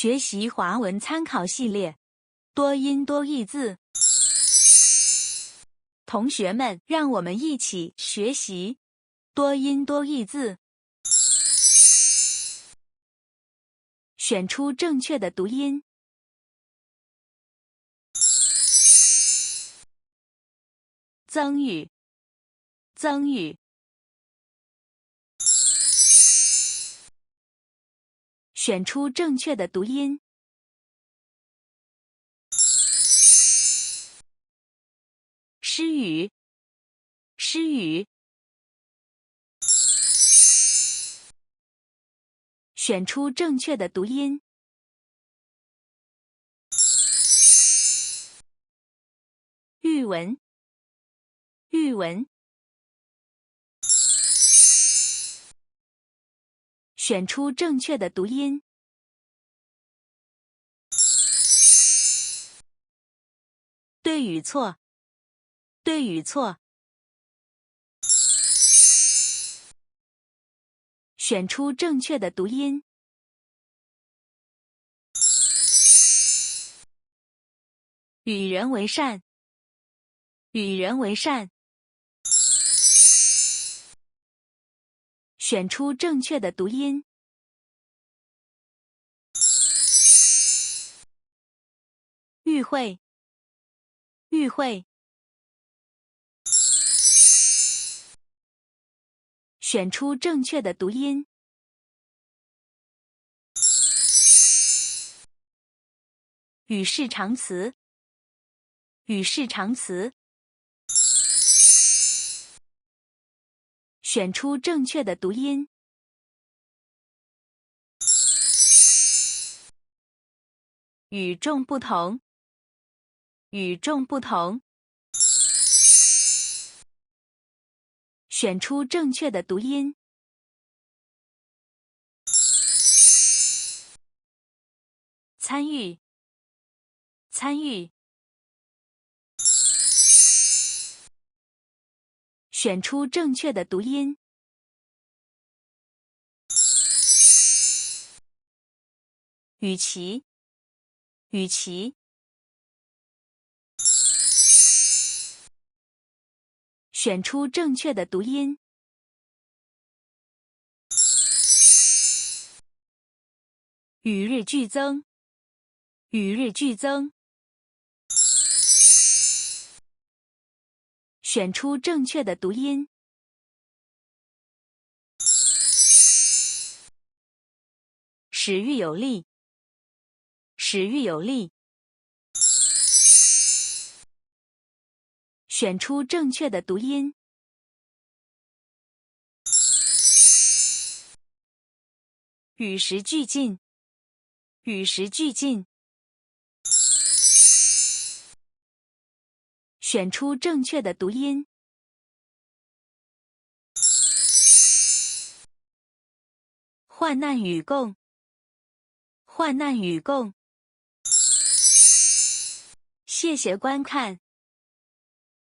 学习华文参考系列，多音多义字。同学们，让我们一起学习多音多义字，选出正确的读音。增语，增语。选出正确的读音。诗语，诗语。选出正确的读音。语文，语文。选出正确的读音。对与错，对与错。选出正确的读音。与人为善，与人为善。选出正确的读音。与会，与会。选出正确的读音。语势长辞，语势长辞。选出正确的读音。与众不同，与众不同。选出正确的读音。参与，参与。选出正确的读音。与其，与其。选出正确的读音。与日俱增，与日俱增。选出正确的读音。使喻有力，使喻有力。选出正确的读音。与时俱进，与时俱进。选出正确的读音。患难与共，患难与共。谢谢观看。